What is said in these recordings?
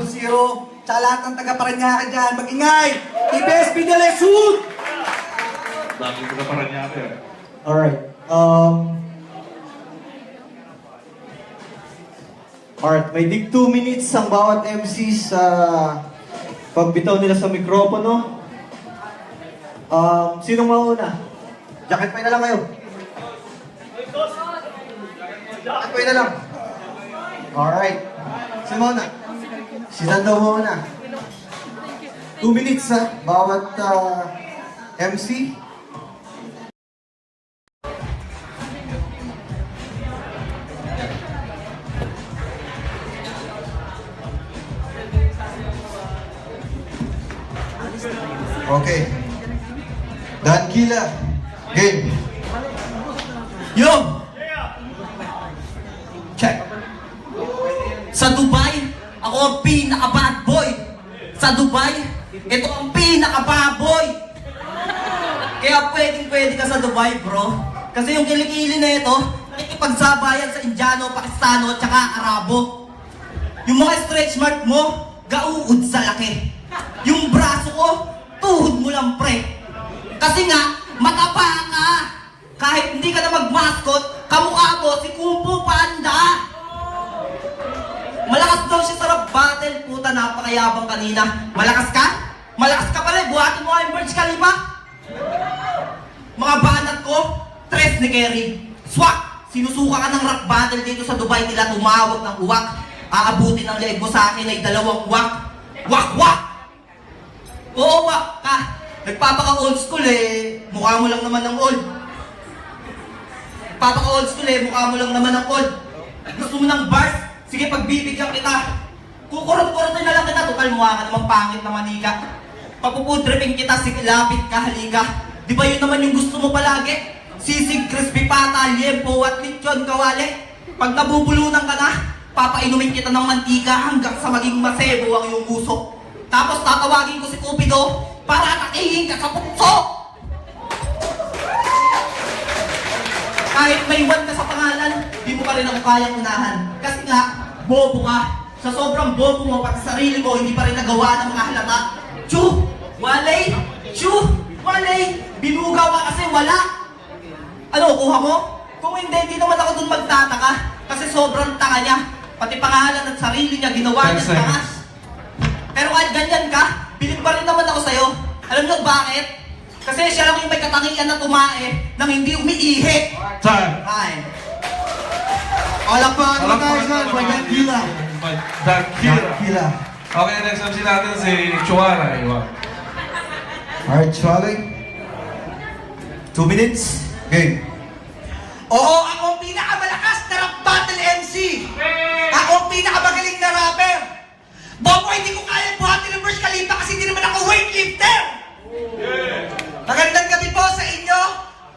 Zero, tsaka lahat ng taga-Paranaque dyan, mag-ingay! TBSP de Lesud! Dami ko na Paranaque. Alright. Alright, may dig 2 minutes ang bawat MC sa pagbitaw nila sa mikropono. Sinong mauna? Jacket pa na lang kayo. Jacket pa na lang. Alright. Sino mauna? Si Nando mauna. 2 minutes ha, bawat MC. Okay. Dankila. Game. Yo! Check. Sa Dubai, ako ang pinaka-bad boy. Sa Dubai, ito ang pinaka-baboy. Kaya pwede ka sa Dubai, bro. Kasi yung kilikili na ito, nakikipagsabayan sa Indiano, Pakistano, at saka Arabo. Yung mga stretch mark mo, gauud sa laki. Yung braso ko, tuhod mo lang, pre. Kasi nga, mataba ka. Kahit hindi ka na mag-mascot, kamukha mo si Kung Fu Panda. Malakas daw siya sa rap battle, puta, napakayabang kanina. Malakas ka? Malakas ka pala, buhatin mo nga yung Burj Khalifa. Mga banat ko, tres ni Kerry. Swak! Sinusuka ka ng rap battle dito sa Dubai, nila tumawag ng uwak. Aabutin ng leeg mo sa akin ay 2 uwak. Wak-wak! Oo, wak ka. Nagpapaka-old school eh, mukha mo lang naman ng old. Nagpapaka-old school eh, mukha mo lang naman ng old. Gusto mo ng bars? Sige, pagbibigyan kita. Kukurot-kurotin na lang kita, tukal mukha ka namang pangit na manika. Papupudripin kita, sige, lapit ka, halika. Di ba yun naman yung gusto mo palagi? Sisig, crispy pata, liempo, at lechon, kawali. Pag nabubulunan ka na, papainumin kita ng mantika hanggang sa maging masebo ang iyong usok. Tapos tatawagin ko si Cupido para atakihin ka sa pukso! Kahit may one ka sa pangalan, di mo pa rin ako kayang unahan. Kasi nga, bobo ka. Sa sobrang bobo mo, pati sarili mo, hindi pa rin nagawa ng mga halata. Chu! Walay! Chu! Walay! Binugaw ka kasi wala! Ano, kuha mo? Kung hindi naman ako dun magtataka. Kasi sobrang tanga niya. Pati pangalan at sarili niya, ginawa niya sa takas. Pero kahit ganyan ka, bilib pa rin naman ako sa'yo. Alam niyo bakit? Kasi siya lang yung may katangian na tumae nang hindi umiihi. Time! Ay. Palakpakan mo tayo dyan, Dankila. Dankila. Dankila. Okay, next MC natin si Chuara. Alright, Chualing. 2 minutes. Game. Oo, ako ang pinakamalakas na rap battle MC! Ako ang pinakamagaling na rapper! Bobo, hindi ko kaya buhatin ng Burj Khalifa kasi hindi naman ako weightlifter! Magandang gabi po sa inyo,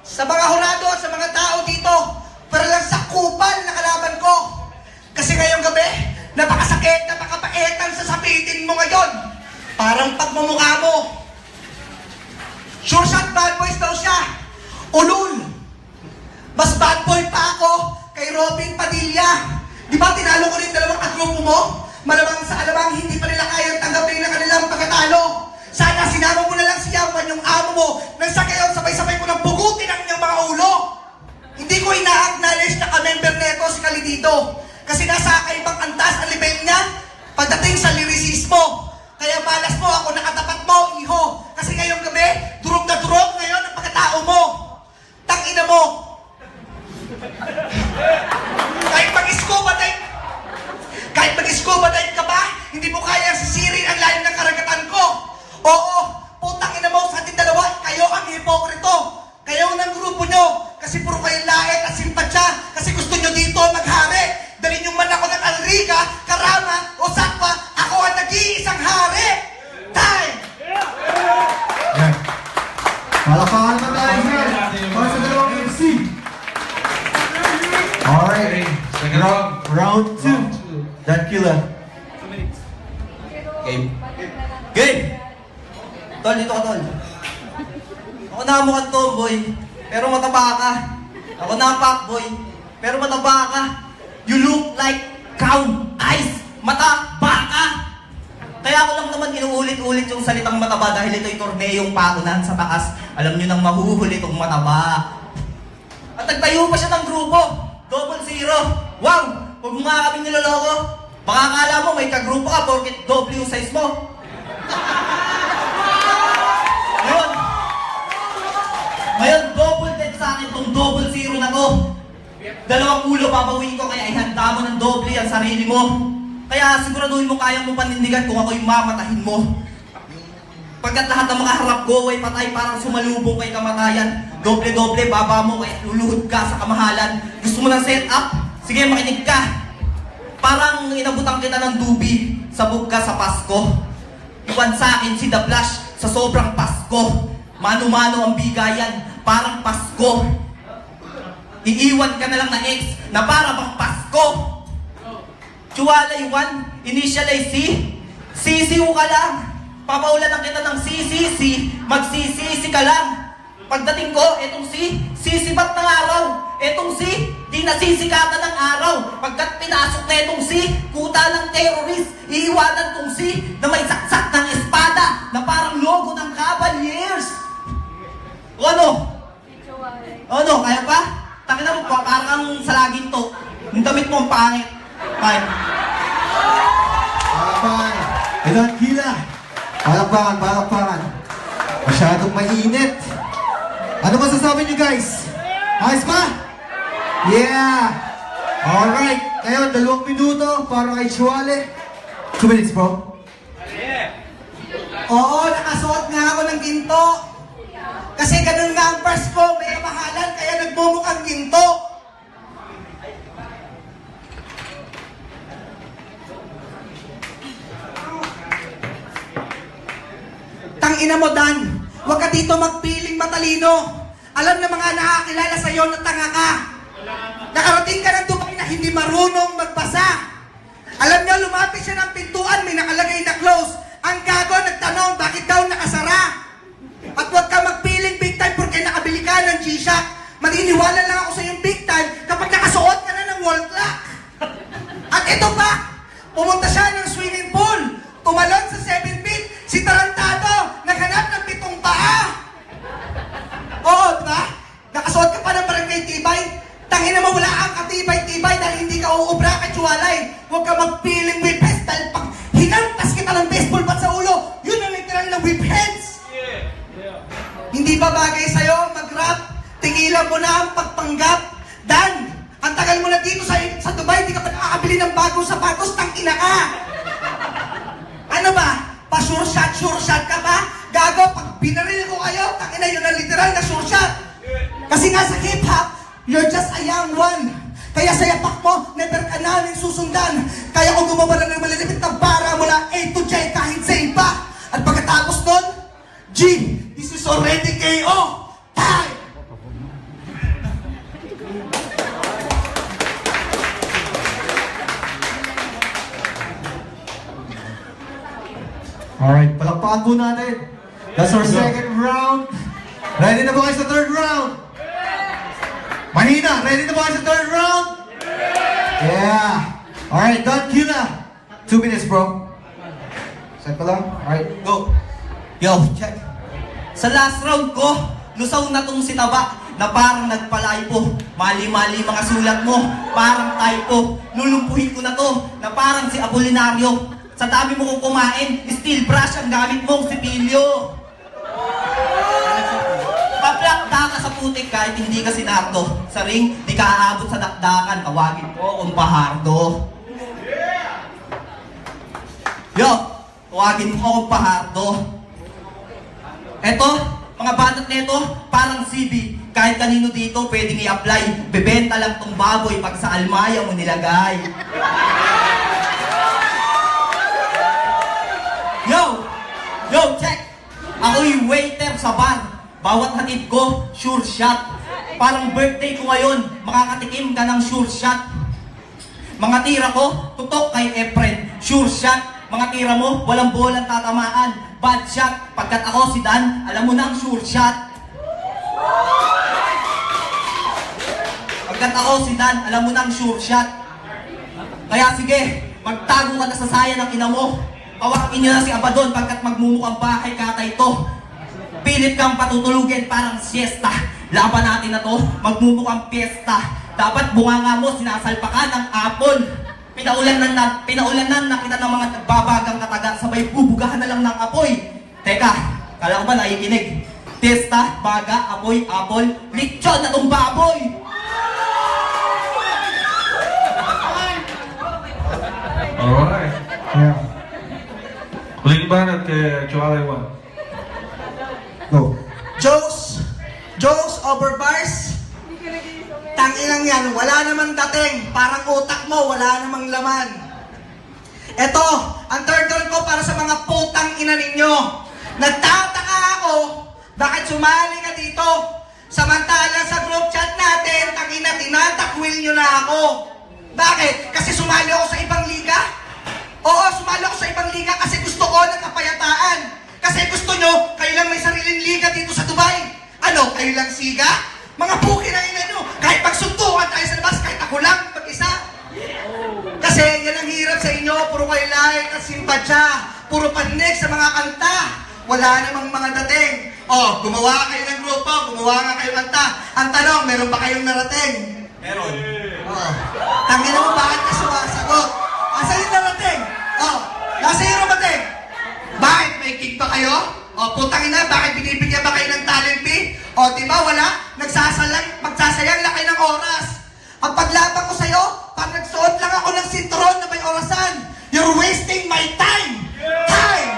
sa mga hurado at sa mga tao dito, para lang sa kupal na kalaban ko. Kasi ngayong gabi, napakasakit, napakapaetan sa sapitin mo ngayon. Parang pagmumukha mo. Sure shot bad boys daw siya. Ulul. Mas bad boy pa ako kay Robin Padilla. Di ba tinalo ko rin 2 kagrupo mo? Malamang sa alamang hindi pa nila kayang tanggapin na kanilang pagkatalo. Sana sinama mo na lang si Yaman, yung amo mo, nang sa gayon sabay-sabay ko nang bugutin ang inyong mga ulo. Hindi ko ina-acknowledge na ka-member neto si Kalidito. Kasi nasa kaibang antas ang level niya pagdating sa lyricismo. Kaya malas mo ako, nakatapat mo, iho. Kasi ngayong gabi, durog na durog ngayon ang pagkatao mo. Tangina mo. Kahit mag-scuba dive ka ba, hindi mo kaya sisirin ang lalim ng karagatan ko. Oo, putang ina mo sa ating dalawa, kayo ang hipokrito. Kayo ng grupo nyo, kasi puro kayong lait at simpatsya, kasi gusto nyo dito maghari. Dalhin yung man ako ng Alrica, Karama, o Sakpa, ako ang nag-iisang hari. Time! Yan. Palakpakan mo tayo dyan. Para sa dalawang MC. Alright. Second round. Round 2. Dankila. Game. Game! Tol, dito ka, tol. Ako na mukhang tomboy, pero mataba ka. Ako na ang fuckboy, pero mataba ka. You look like cow eyes. Mata, baka. Kaya ako lang naman inuulit-ulit yung salitang mataba dahil ito'y torneyong paunan sa taas. Alam nyo nang mahuhuli itong mataba. At nagtayo pa siya ng grupo. 00. Wow! Huwag mo nga kaming niloloko. Baka akala mo may kagrupo ka porket doble yung size mo. Ngayon, double dead sa akin itong 00 na to. 2 ulo babawiin ko kaya ihanda mo ng doble ang sarili mo. Kaya siguraduhin mo kayang mo panindigan kung ako yung mamatahin mo. Pagkat lahat ng mga harap ko ay patay parang sumalubong kay kamatayan. Doble-doble baba mo kaya luluhod ka sa kamahalan. Gusto mo ng set up? Sige, makinig ka. Parang inabutan kita ng dubi, sabog ka sa Pasko. Iwan sa akin si The Flash sa sobrang Pasko. Mano-mano ang bigayan, parang Pasko. Iiwan ka na lang na ex na para bang Pasko. Tsuwalay 1, initial ay C. Sisiw ka lang. Papaulan lang kita ng CCC, magsisisi ka lang. Pagdating ko, etong C, sisibat ng araw. Etong C, di nasisikatan ng araw. Pagkat pinasok na etong C, kuta ng terrorist. Iiwanan tong C na may saksak ng espada na parang logo ng Cavaliers. O ano? Ano, kaya pa? Takina mo pa, parang salagin to. Yung damit mo ang pangit. Kaya. Palakpakan. Ilan kila. Palakpakan. Masyadong mainit. Ano masasabi niyo guys? Ayos ba? Yeah! Alright. Ngayon, 2 minuto para kay Chuale. 2 minutes, bro. Oo, nakasuot nga ako ng ginto. Kasi ganun nga ang purse ko, may kamahalan, kaya nagmumukhang ginto. Tangina mo, Dan. Huwag ka dito magpiling matalino. Alam ng mga nakakilala sa'yo na tanga ka. Nakarating ka ng Dubai na hindi marunong magbasa. Alam niyo, lumapit siya ng pintuan, may nakalagay na close. Ang gago nagtanong, bakit daw nakasara? At huwag ka magpiling big time porque nakabili ka ng G-Shock. Maniniwala lang ako sa yung big time kapag nakasuot ka na ng wall clock. At ito pa, pumunta siya ng swimming pool. Tumalon sa 7 feet. Si Tarantado, naghanap ng 7 paa. Oo, diba? Nakasuot ka pa ng barangay tibay. Tangina mo, wala kang katibay-tibay dahil hindi ka uubra ka tsuwalay. Huwag ka magpiling whip heads dahil pag hinampas kita ng baseball bat sa ulo, yun ang literal na whip heads. Hindi ba bagay sa'yo mag-rap? Tingilan mo na ang pagpanggap. Dan, ang tagal mo na dito sa Dubai, di ka pa nakakabili ng bagong sapatos, tangina ka. Ano ba? Pa-sure shot ka ba? Gago, pag binaril ko kayo, tangina yun ang literal na sure shot. Kasi nga sa hip-hop, you're just a young one. Kaya sa yapak mo, never ka namin susundan. Kaya kung gumabala ng malilipit na bara mula A to J kahit sa iba. At pagkatapos nun, G, this is already KO. Time! Alright, palakpakan po natin. That's our second round. Ready na ba kayo sa third round? Mahina, ready na ba kayo sa third round? Yeah. Alright, Don Kila. 2 minutes, bro. Set pa lang? Alright, go. Yo, check. Sa last round ko, lusaw na tong si Taba na parang nagpalaypo. Mali-mali mga sulat mo, parang typo. Lulumpuhin ko na to na parang si Apolinario. Sa dami mo kong kumain, steel brush ang gamit mong sipilyo. Paplakda ka sa putik kahit hindi ka sinardo. Sa ring, di ka aabot sa dakdakan. Tawagin ko kung pahardo. Yo, tawagin mo kung pahardo. Eto, mga banat neto, parang CB. Kahit kanino dito, pwedeng i-apply. Bebenta lang tong baboy pag sa almaya mo nilagay. Yo, check! Ako yung waiter sa bar. Bawat hatid ko, sure shot. Parang birthday ko ngayon, makakatikim ka ng sure shot. Mga tira ko, tutok kay Efren, sure shot. Mga tira mo, walang bolang tatamaan, bad shot. Pagkat ako si Dan, alam mo nang sure shot. Pagkat ako si Dan, alam mo nang sure shot. Kaya sige, magtago ka na sa saya ng ina mo. Pawagin nyo na si Abaddon pagkat magmumukhang bahay katay to. Pilit kang patutulugin parang siesta. Laban natin na to, magmumukhang piyesta. Dapat bunganga mo, sinasalpakan ng apple. Pinaulanan na kita ng mga nagbabagang kataga, sabay bubugahan na lang ng apoy. Teka, kala ko ba nakikinig? Testa, baga, apoy, apple, lechon na tong baboy! Alright. Yeah. Huling banat kay Chualay 1. Go. Jokes over bars. Tanginang yan, wala namang dating. Parang utak mo, wala namang laman. Eto, ang third turn ko para sa mga putang ina ninyo. Nagtataka ako, bakit sumali ka dito? Samantala sa group chat natin, tangina, tinatakwil nyo na ako. Bakit? Kasi sumali ako sa ibang liga? Oo, sumali ako sa ibang liga kasi gusto ko ng kapayataan. Kasi gusto nyo, kayo lang may sariling liga dito sa Dubai. Ano, kayo lang siga? Mga puki na ina nyo, kahit pagsuntukan tayo sa labas, kahit ako lang, mag-isa. Kasi yan ang hirap sa inyo, puro kayo like at simpatsya, puro panig sa mga kanta. Wala namang mga dating. Oh, gumawa kayo ng grupo, gumawa nga kayo kanta. Ang tanong, meron ba kayong narating? Meron. Oh. Tangin mo, bakit ka sumasagot? Asa yung narating? Oh, nasa yung narating? Bakit? May kick ba kayo? O, putang ina, bakit binibigyan ba kayo ng talent fee? O, di ba, wala? Magsasayang lang kayo ng oras. Ang paglaban ko sa'yo, pag nagsuot lang ako ng sintron na may orasan, you're wasting my time! Time!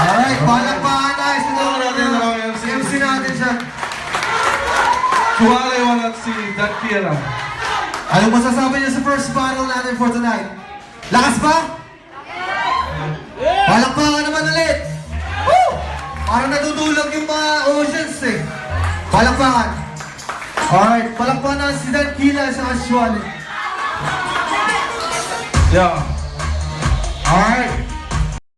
Alright, palakpakan tayo sa dalawang MC natin siya. Chualay 1 at si Dakila. Anong masasabi niya sa first battle natin for tonight? Lakas ba? Palakpakan naman ulit! Woo! Parang natutulog yung mga oceans eh. Palakpakan. Alright, palakpakan na si Dakila sa Chualay. Yeah. Alright.